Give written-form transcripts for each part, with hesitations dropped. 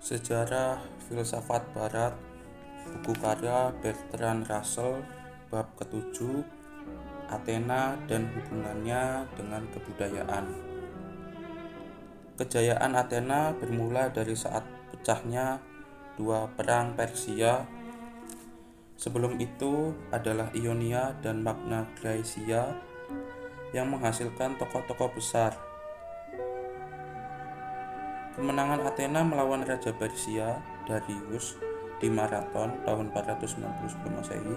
Sejarah Filsafat Barat, buku karya Bertrand Russell, bab ke-7, Athena dan hubungannya dengan kebudayaan. Kejayaan Athena bermula dari saat pecahnya dua perang Persia. Sebelum itu adalah Ionia dan Magna Graecia yang menghasilkan tokoh-tokoh besar. Kemenangan Athena melawan Raja Persia, Darius, di Marathon tahun 490 sebelum Masehi,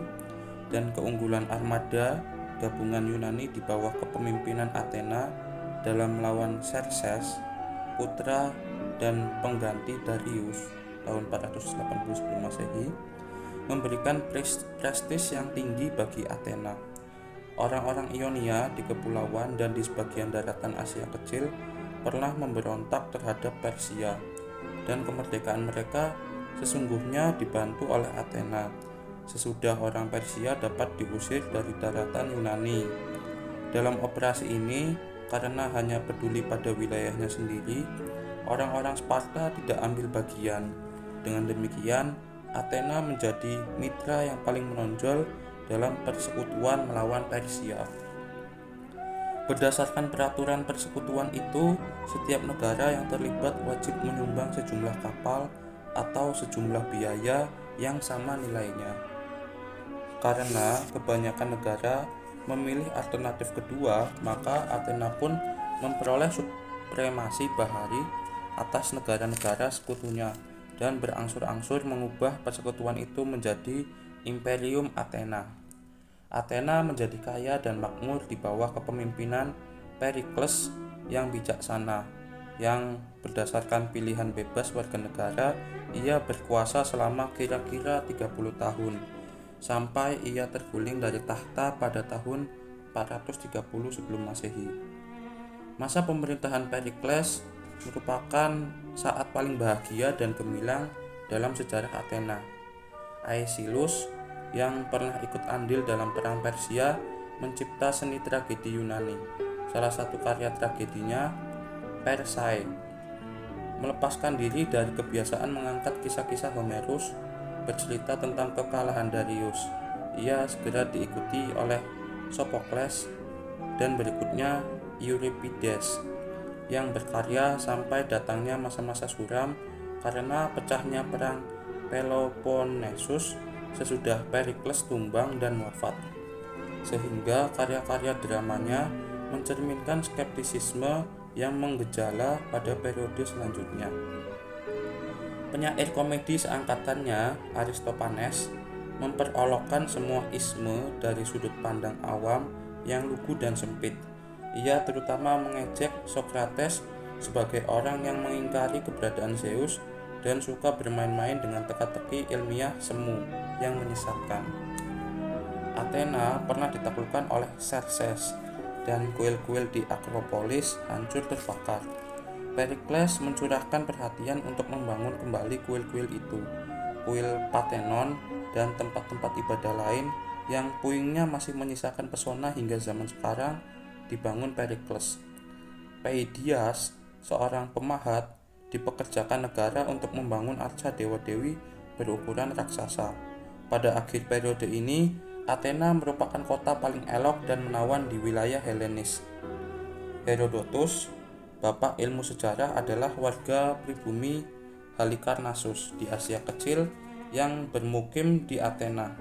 dan keunggulan armada gabungan Yunani di bawah kepemimpinan Athena dalam melawan Xerxes, putra dan pengganti Darius tahun 480 sebelum Masehi, memberikan prestis yang tinggi bagi Athena. Orang-orang Ionia di kepulauan dan di sebagian daratan Asia Kecil pernah memberontak terhadap Persia, dan kemerdekaan mereka sesungguhnya dibantu oleh Athena sesudah orang Persia dapat diusir dari daratan Yunani. Dalam operasi ini, karena hanya peduli pada wilayahnya sendiri, orang-orang Sparta tidak ambil bagian. Dengan demikian, Athena menjadi mitra yang paling menonjol dalam persekutuan melawan Persia. Berdasarkan peraturan persekutuan itu, setiap negara yang terlibat wajib menyumbang sejumlah kapal atau sejumlah biaya yang sama nilainya. Karena kebanyakan negara memilih alternatif kedua, maka Athena pun memperoleh supremasi bahari atas negara-negara sekutunya dan berangsur-angsur mengubah persekutuan itu menjadi Imperium Athena. Athena menjadi kaya dan makmur di bawah kepemimpinan Perikles yang bijaksana, yang berdasarkan pilihan bebas warga negara, ia berkuasa selama kira-kira 30 tahun, sampai ia terguling dari tahta pada tahun 430 sebelum Masehi. Masa pemerintahan Perikles merupakan saat paling bahagia dan gemilang dalam sejarah Athena. Aeschylus yang pernah ikut andil dalam perang Persia mencipta seni tragedi Yunani. Salah satu karya tragedinya, Persai, melepaskan diri dari kebiasaan mengangkat kisah-kisah Homerus bercerita tentang kekalahan Darius. Ia segera diikuti oleh Sophocles dan berikutnya Euripides yang berkarya sampai datangnya masa-masa suram karena pecahnya perang Peloponnesus sesudah Perikles tumbang dan wafat, sehingga karya-karya dramanya mencerminkan skeptisisme yang menggejala pada periode selanjutnya. Penyair komedi seangkatannya, Aristophanes, memperolokkan semua isme dari sudut pandang awam yang lugu dan sempit. Ia terutama mengejek Socrates sebagai orang yang mengingkari keberadaan Zeus dan suka bermain-main dengan teka-teki ilmiah semu yang menyesatkan. Athena pernah ditaklukkan oleh Xerxes dan kuil-kuil di Akropolis hancur terbakar. Perikles mencurahkan perhatian untuk membangun kembali kuil-kuil itu, kuil Parthenon dan tempat-tempat ibadah lain yang puingnya masih menyisakan pesona hingga zaman sekarang dibangun Perikles. Peidias, seorang pemahat, dipekerjakan negara untuk membangun arca dewa-dewi berukuran raksasa. Pada akhir periode ini, Athena merupakan kota paling elok dan menawan di wilayah Helenis. Herodotus, bapak ilmu sejarah, adalah warga pribumi Halikarnassus di Asia Kecil yang bermukim di Athena.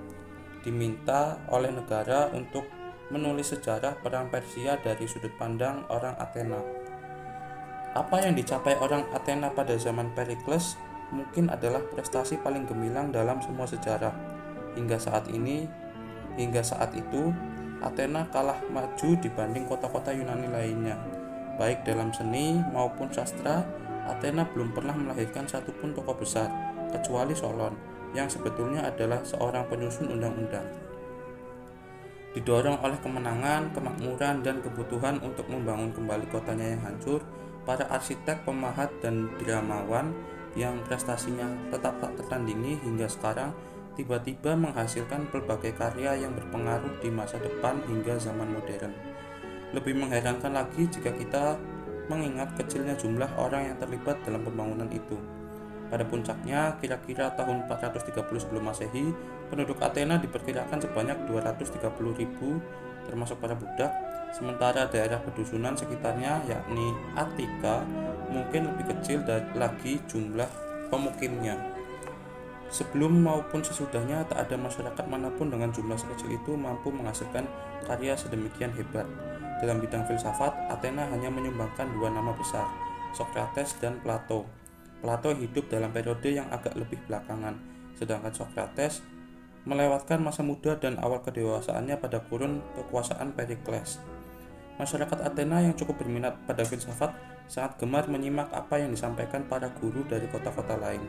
Diminta oleh negara untuk menulis sejarah perang Persia dari sudut pandang orang Athena. Apa yang dicapai orang Athena pada zaman Perikles mungkin adalah prestasi paling gemilang dalam semua sejarah. Hingga saat itu, Athena kalah maju dibanding kota-kota Yunani lainnya. Baik dalam seni maupun sastra, Athena belum pernah melahirkan satupun tokoh besar, kecuali Solon, yang sebetulnya adalah seorang penyusun undang-undang. Didorong oleh kemenangan, kemakmuran, dan kebutuhan untuk membangun kembali kotanya yang hancur, para arsitek, pemahat, dan dramawan yang prestasinya tetap tak tertandingi hingga sekarang tiba-tiba menghasilkan berbagai karya yang berpengaruh di masa depan hingga zaman modern. Lebih mengherankan lagi jika kita mengingat kecilnya jumlah orang yang terlibat dalam pembangunan itu. Pada puncaknya, kira-kira tahun 430 sebelum Masehi, penduduk Athena diperkirakan sebanyak 230.000, termasuk para budak, sementara daerah pedusunan sekitarnya, yakni Attika, mungkin lebih kecil lagi jumlah pemukimnya. Sebelum maupun sesudahnya, tak ada masyarakat manapun dengan jumlah sekecil itu mampu menghasilkan karya sedemikian hebat. Dalam bidang filsafat, Athena hanya menyumbangkan dua nama besar, Socrates dan Plato. Plato hidup dalam periode yang agak lebih belakangan, sedangkan Socrates melewatkan masa muda dan awal kedewasaannya pada kurun kekuasaan Perikles. Masyarakat Athena yang cukup berminat pada filsafat sangat gemar menyimak apa yang disampaikan para guru dari kota-kota lain.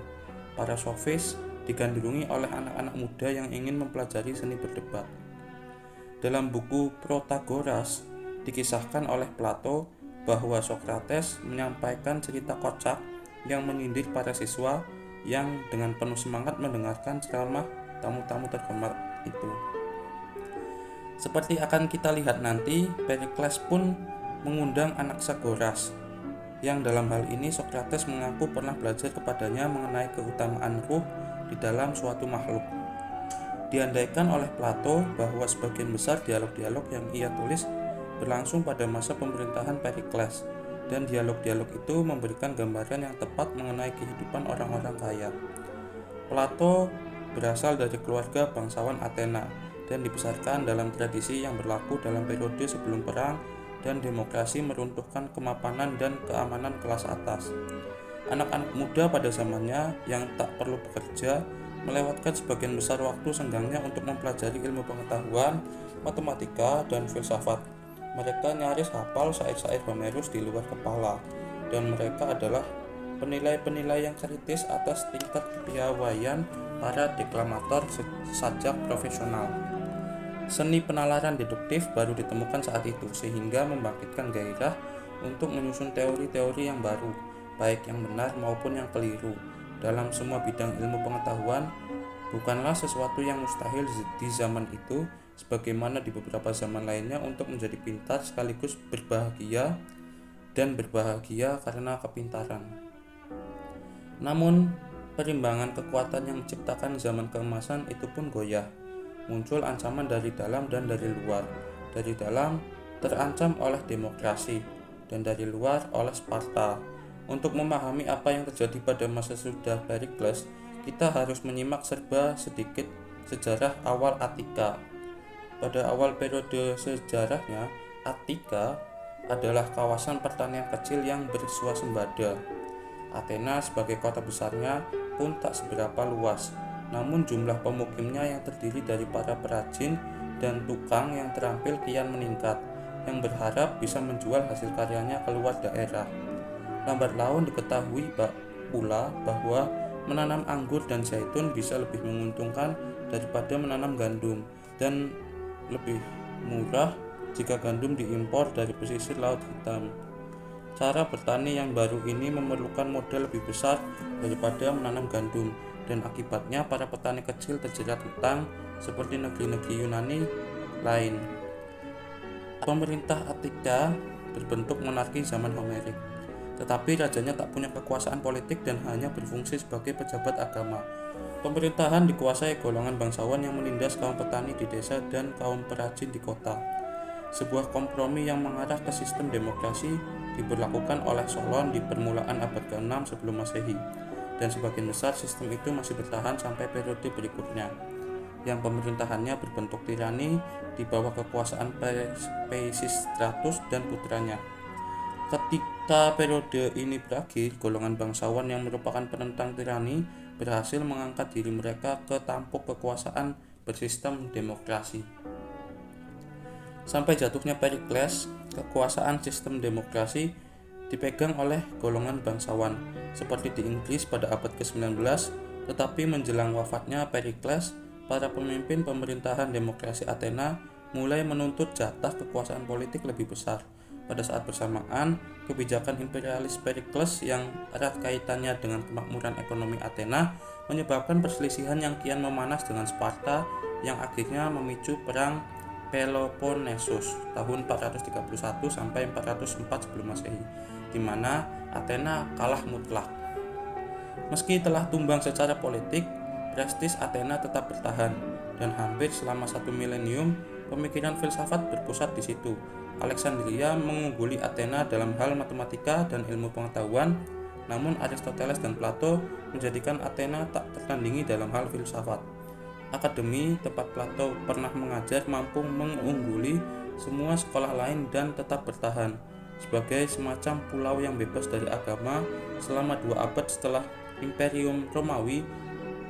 Para sofis digandrungi oleh anak-anak muda yang ingin mempelajari seni berdebat. Dalam buku Protagoras dikisahkan oleh Plato bahwa Socrates menyampaikan cerita kocak yang menyindir para siswa yang dengan penuh semangat mendengarkan ceramah tamu-tamu terhormat itu. Seperti akan kita lihat nanti, Perikles pun mengundang Anaxagoras, yang dalam hal ini Socrates mengaku pernah belajar kepadanya mengenai keutamaan ruh di dalam suatu makhluk. Diandaikan oleh Plato bahwa sebagian besar dialog-dialog yang ia tulis berlangsung pada masa pemerintahan Perikles, dan dialog-dialog itu memberikan gambaran yang tepat mengenai kehidupan orang-orang kaya. Plato berasal dari keluarga bangsawan Athena dan dibesarkan dalam tradisi yang berlaku dalam periode sebelum perang dan demokrasi meruntuhkan kemapanan dan keamanan kelas atas. Anak-anak muda pada zamannya yang tak perlu bekerja melewatkan sebagian besar waktu senggangnya untuk mempelajari ilmu pengetahuan, matematika, dan filsafat. Mereka nyaris hafal syair-syair Homerus di luar kepala, dan mereka adalah penilai-penilai yang kritis atas tingkat kepiawaian para deklamator sajak profesional. Seni penalaran deduktif baru ditemukan saat itu, sehingga membangkitkan gairah untuk menyusun teori-teori yang baru, baik yang benar maupun yang keliru. Dalam semua bidang ilmu pengetahuan, bukanlah sesuatu yang mustahil di zaman itu, sebagaimana di beberapa zaman lainnya, untuk menjadi pintar sekaligus berbahagia dan berbahagia karena kepintaran. Namun, perimbangan kekuatan yang menciptakan zaman keemasan itu pun goyah. Muncul ancaman dari dalam dan dari luar. Dari dalam terancam oleh demokrasi, dan dari luar oleh Sparta. Untuk memahami apa yang terjadi pada masa sudah Perikles, kita harus menyimak serba sedikit sejarah awal Attika. Pada awal periode sejarahnya, Attika adalah kawasan pertanian kecil yang bersuasembada. Athena sebagai kota besarnya pun tak seberapa luas. Namun jumlah pemukimnya yang terdiri dari para perajin dan tukang yang terampil kian meningkat, yang berharap bisa menjual hasil karyanya keluar daerah. Lambat laun diketahui pula bahwa menanam anggur dan zaitun bisa lebih menguntungkan daripada menanam gandum, dan lebih murah jika gandum diimpor dari pesisir Laut Hitam. Cara bertani yang baru ini memerlukan modal lebih besar daripada menanam gandum, dan akibatnya para petani kecil terjerat hutang seperti negeri-negeri Yunani lain. Pemerintah Attika berbentuk monarki zaman Homerik, tetapi rajanya tak punya kekuasaan politik dan hanya berfungsi sebagai pejabat agama. Pemerintahan dikuasai golongan bangsawan yang menindas kaum petani di desa dan kaum perajin di kota. Sebuah kompromi yang mengarah ke sistem demokrasi diberlakukan oleh Solon di permulaan abad ke-6 sebelum Masehi, dan sebagian besar sistem itu masih bertahan sampai periode berikutnya, yang pemerintahannya berbentuk tirani di bawah kekuasaan Peisistratus dan putranya. Ketika periode ini berakhir, golongan bangsawan yang merupakan penentang tirani berhasil mengangkat diri mereka ke tampuk kekuasaan bersistem demokrasi. Sampai jatuhnya Perikles, kekuasaan sistem demokrasi dipegang oleh golongan bangsawan, seperti di Inggris pada abad ke-19, tetapi menjelang wafatnya Perikles, para pemimpin pemerintahan demokrasi Athena mulai menuntut jatah kekuasaan politik lebih besar. Pada saat bersamaan, kebijakan imperialis Perikles yang erat kaitannya dengan kemakmuran ekonomi Athena menyebabkan perselisihan yang kian memanas dengan Sparta, yang akhirnya memicu perang Peloponnesus tahun 431 sampai 404 sebelum Masehi, di mana Athena kalah mutlak. Meski telah tumbang secara politik, prestis Athena tetap bertahan, dan hampir selama 1 milenium pemikiran filsafat berpusat di situ. Alexandria mengungguli Athena dalam hal matematika dan ilmu pengetahuan, namun Aristoteles dan Plato menjadikan Athena tak tertandingi dalam hal filsafat. Akademi tempat Plato pernah mengajar mampu mengungguli semua sekolah lain dan tetap bertahan sebagai semacam pulau yang bebas dari agama selama 2 abad setelah Imperium Romawi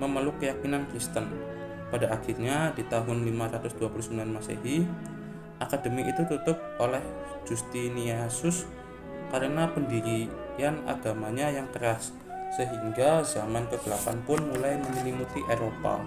memeluk keyakinan Kristen. Pada akhirnya di tahun 529 Masehi, akademi itu tutup oleh Justinianus karena pendirian agamanya yang keras, sehingga zaman ke-8 pun mulai menyelimuti Eropa.